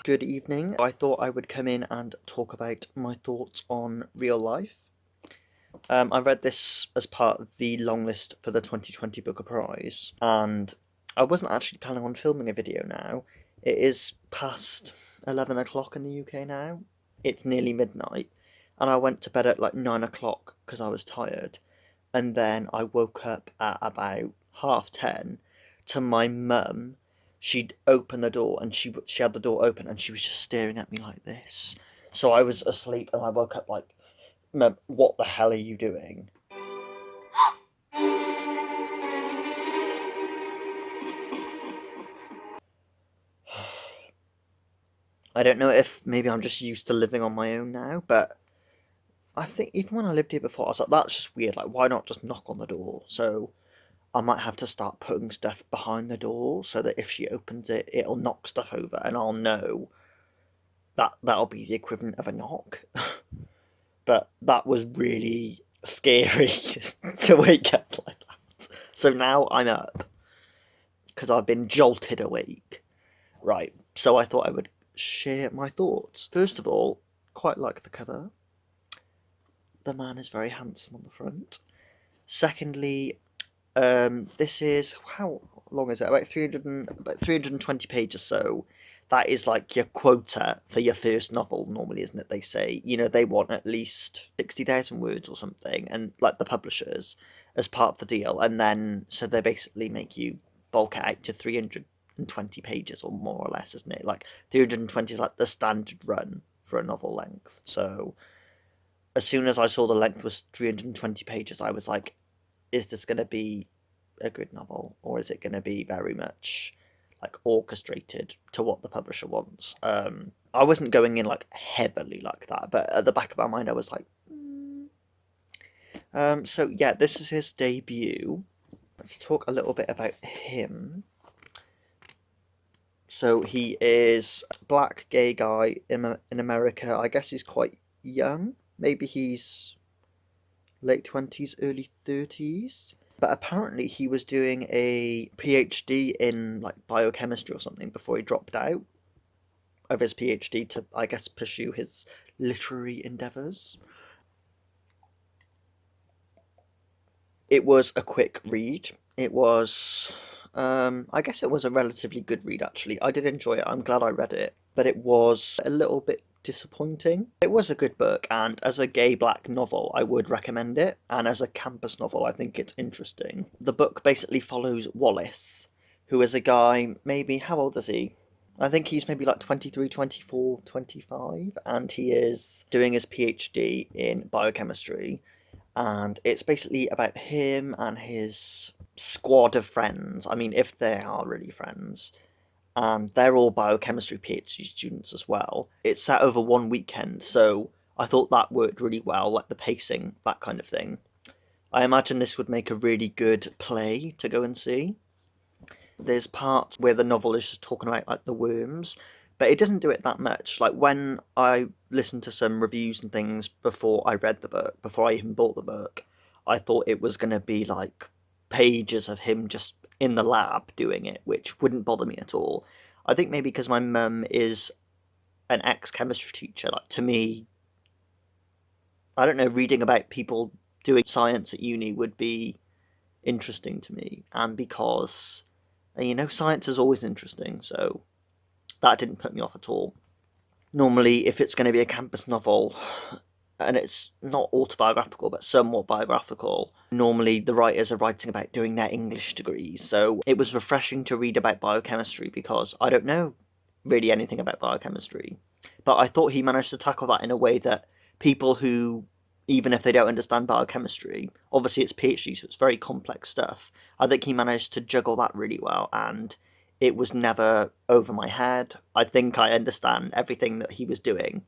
Good evening. I thought I would come in and talk about my thoughts on real life. I read this as part of the long list for the 2020 Booker Prize, and I wasn't actually planning on filming a video now. It is past 11 o'clock in the UK now. It's nearly midnight, and I went to bed at like 9 o'clock because I was tired. And then I woke up at about 10:30 to my mum. She'd opened the door and she had the door open and she was just staring at me like this. So I was asleep and I woke up like, Mum, what the hell are you doing? I don't know if maybe I'm just used to living on my own now, but I think even when I lived here before, I was like, that's just weird. Like, why not just knock on the door? So I might have to start putting stuff behind the door so that if she opens it, it'll knock stuff over and I'll know that'll be the equivalent of a knock. But that was really scary to wake up like that. So now I'm up because I've been jolted awake. Right, so I thought I would share my thoughts. First of all, quite like the cover. The man is very handsome on the front. Secondly, this is how long is it? About 320 pages. So that is like your quota for your first novel. Normally, isn't it? They say they want at least 60,000 words or something, and like the publishers as part of the deal, and then so they basically make you bulk it out to 320 pages or more or less, isn't it? Like 320 is like the standard run for a novel length. So as soon as I saw the length was 320 pages, I was like, is this going to be a good novel, or is it going to be very much like orchestrated to what the publisher wants? I wasn't going in like heavily like that, but at the back of my mind, I was like, So yeah, this is his debut. Let's talk a little bit about him. So he is a black gay guy in America. I guess he's quite young. Maybe he's late 20s, early 30s. But apparently he was doing a PhD in like biochemistry or something before he dropped out of his PhD to, I guess, pursue his literary endeavours. It was a quick read. It was, I guess it was a relatively good read actually. I did enjoy it. I'm glad I read it, but it was a little bit disappointing. It was a good book, and as a gay black novel, I would recommend it. And as a campus novel, I think it's interesting. The book basically follows Wallace, who is a guy, maybe, how old is he? I think he's maybe like 23, 24, 25, and he is doing his PhD in biochemistry, and it's basically about him and his squad of friends. I mean, if they are really friends, and they're all biochemistry PhD students as well. It's set over one weekend, so I thought that worked really well, like the pacing, that kind of thing. I imagine this would make a really good play to go and see. There's parts where the novel is just talking about like the worms, but it doesn't do it that much. Like when I listened to some reviews and things before I read the book, before I even bought the book, I thought it was going to be like pages of him just in the lab doing it, which wouldn't bother me at all. I think maybe because my mum is an ex chemistry teacher, like to me, I don't know, reading about people doing science at uni would be interesting to me, and because science is always interesting, so that didn't put me off at all. Normally, if it's going to be a campus novel and it's not autobiographical but somewhat biographical, normally the writers are writing about doing their English degrees. So it was refreshing to read about biochemistry because I don't know really anything about biochemistry. But I thought he managed to tackle that in a way that people who, even if they don't understand biochemistry, obviously it's PhD, so it's very complex stuff. I think he managed to juggle that really well, and it was never over my head. I think I understand everything that he was doing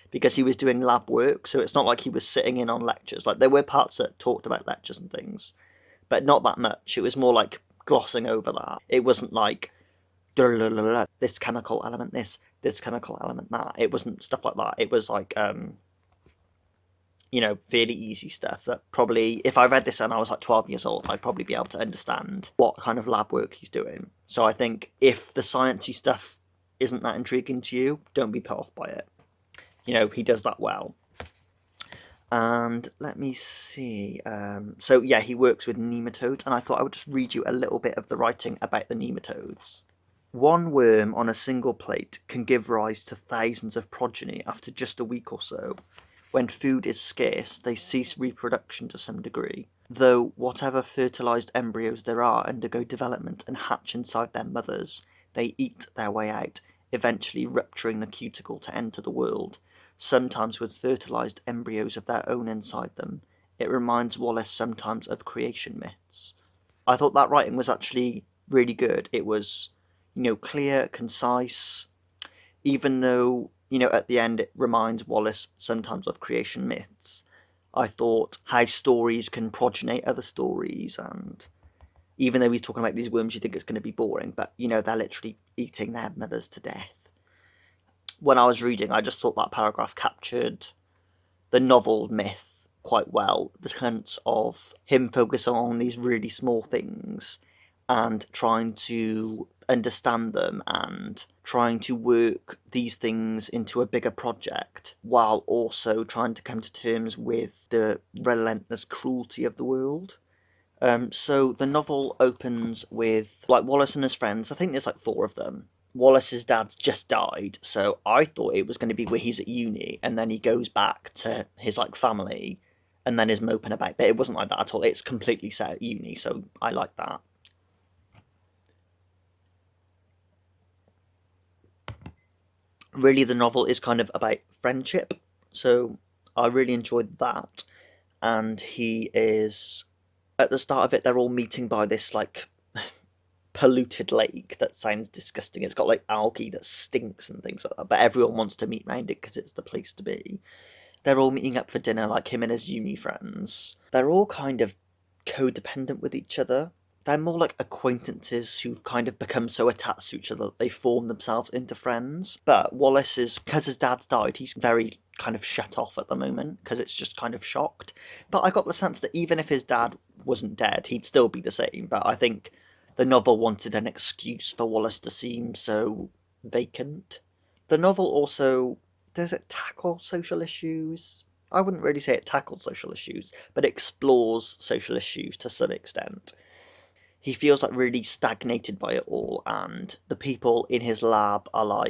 because he was doing lab work, so it's not like he was sitting in on lectures. Like there were parts that talked about lectures and things, but not that much. It was more like glossing over that. It wasn't like this chemical element, this chemical element, that. It wasn't stuff like that. It was like fairly easy stuff that probably, if I read this and I was like 12 years old, I'd probably be able to understand what kind of lab work he's doing. So I think if the sciencey stuff isn't that intriguing to you, don't be put off by it. He does that well. And let me see. So yeah, he works with nematodes, and I thought I would just read you a little bit of the writing about the nematodes. One worm on a single plate can give rise to thousands of progeny after just a week or so. When food is scarce, they cease reproduction to some degree, though whatever fertilized embryos there are undergo development and hatch inside their mothers. They eat their way out, eventually rupturing the cuticle to enter the world, sometimes with fertilized embryos of their own inside them. It reminds Wallace sometimes of creation myths. I thought that writing was actually really good. It was, clear, concise, even though, at the end it reminds Wallace sometimes of creation myths. I thought how stories can progenate other stories, and even though he's talking about these worms, you think it's going to be boring, but, they're literally eating their mothers to death. When I was reading, I just thought that paragraph captured the novel myth quite well. The sense of him focusing on these really small things and trying to understand them and trying to work these things into a bigger project while also trying to come to terms with the relentless cruelty of the world. So the novel opens with Wallace and his friends. I think there's 4 of them. Wallace's dad's just died, so I thought it was going to be where he's at uni and then he goes back to his family and then is moping about. But it wasn't like that at all. It's completely set at uni, so I like that. Really, the novel is kind of about friendship, so I really enjoyed that. And he is at the start of it, they're all meeting by this polluted lake that sounds disgusting. It's got algae that stinks and things like that, but everyone wants to meet round it because it's the place to be. They're all meeting up for dinner, him and his uni friends. They're all kind of codependent with each other. They're more like acquaintances who've kind of become so attached to each other that they form themselves into friends. But Wallace is, because his dad's died, he's very kind of shut off at the moment because it's just kind of shocked. But I got the sense that even if his dad wasn't dead, he'd still be the same. But I think the novel wanted an excuse for Wallace to seem so vacant. The novel also, does it tackle social issues? I wouldn't really say it tackles social issues, but explores social issues to some extent. He feels really stagnated by it all, and the people in his lab are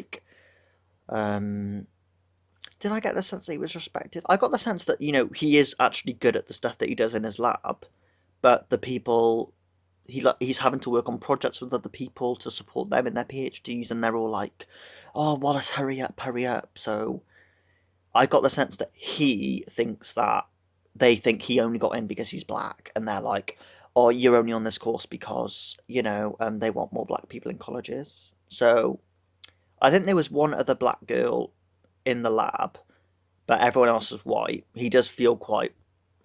did I get the sense that he was respected? I got the sense that, he is actually good at the stuff that he does in his lab, but the people, he's having to work on projects with other people to support them in their PhDs, and they're all oh, Wallace, hurry up, hurry up. So I got the sense that he thinks that they think he only got in because he's black, and they're oh, you're only on this course because, they want more black people in colleges. So I think there was one other black girl in the lab, but everyone else is white. He does feel quite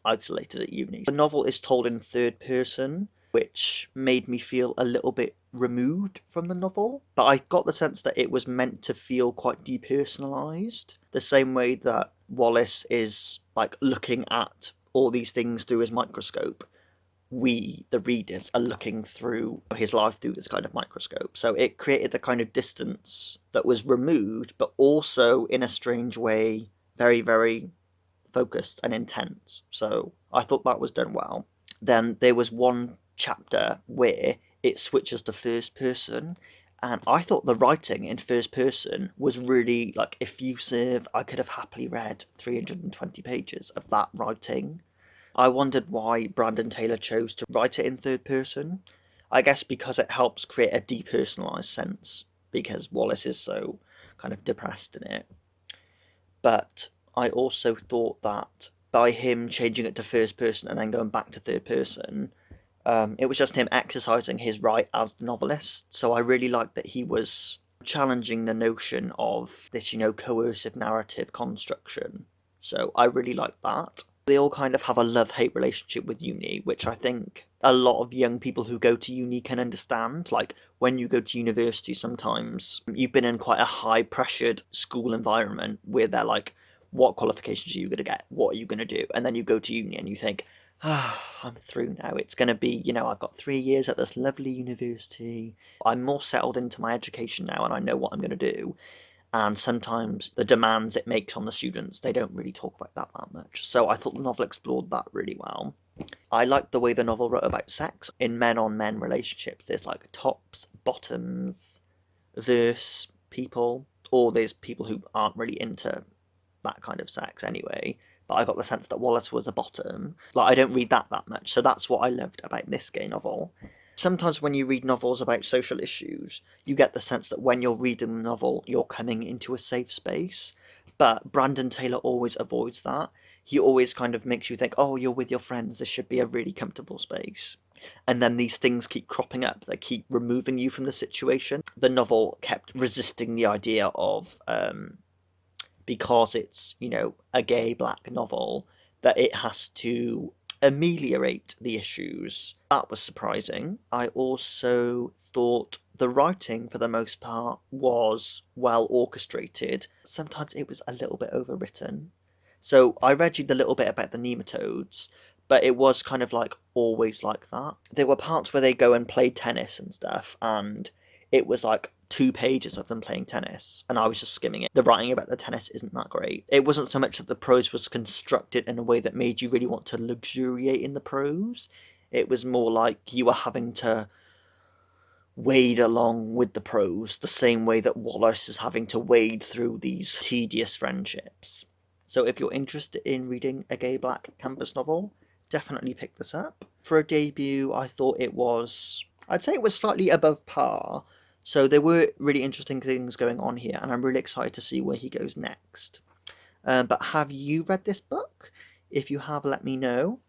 isolated at uni. The novel is told in third person, which made me feel a little bit removed from the novel, but I got the sense that it was meant to feel quite depersonalized, the same way that Wallace is looking at all these things through his microscope. We, the readers, are looking through his life through this kind of microscope. So it created a kind of distance that was removed, but also in a strange way, very, very focused and intense. So I thought that was done well. Then there was one chapter where it switches to first person, and I thought the writing in first person was really effusive. I could have happily read 320 pages of that writing. I wondered why Brandon Taylor chose to write it in third person. I guess because it helps create a depersonalized sense, because Wallace is so kind of depressed in it. But I also thought that by him changing it to first person and then going back to third person, it was just him exercising his right as the novelist. So I really liked that he was challenging the notion of this, coercive narrative construction. So I really liked that. They all kind of have a love-hate relationship with uni, which I think a lot of young people who go to uni can understand. When you go to university, sometimes you've been in quite a high-pressured school environment where they're what qualifications are you going to get? What are you going to do? And then you go to uni and you think, I'm through now. It's going to be, I've got 3 years at this lovely university. I'm more settled into my education now and I know what I'm going to do. And sometimes the demands it makes on the students, they don't really talk about that much. So I thought the novel explored that really well. I liked the way the novel wrote about sex in men on men relationships. There's like tops, bottoms, verse people, or there's people who aren't really into that kind of sex anyway. But I got the sense that Wallace was a bottom. Like, I don't read that much, so that's what I loved about this gay novel. Sometimes when you read novels about social issues, you get the sense that when you're reading the novel, you're coming into a safe space. But Brandon Taylor always avoids that. He always kind of makes you think, oh, you're with your friends, this should be a really comfortable space. And then these things keep cropping up, they keep removing you from the situation. The novel kept resisting the idea of because it's, a gay black novel, that it has to ameliorate the issues. That was surprising. I also thought the writing, for the most part, was well orchestrated. Sometimes it was a little bit overwritten. So I read you the little bit about the nematodes, but it was kind of like always like that. There were parts where they go and play tennis and stuff, and it was like 2 pages of them playing tennis, and I was just skimming it. The writing about the tennis isn't that great. It wasn't so much that the prose was constructed in a way that made you really want to luxuriate in the prose. It was more like you were having to wade along with the prose, the same way that Wallace is having to wade through these tedious friendships. So if you're interested in reading a gay black campus novel, definitely pick this up. For a debut, I'd say it was slightly above par. So there were really interesting things going on here, and I'm really excited to see where he goes next. But have you read this book? If you have, let me know.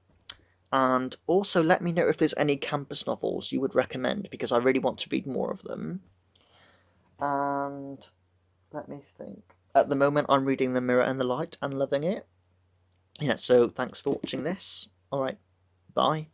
And also let me know if there's any campus novels you would recommend, because I really want to read more of them. And let me think. At the moment, I'm reading The Mirror and the Light and loving it. Yeah, so thanks for watching this. Alright, bye.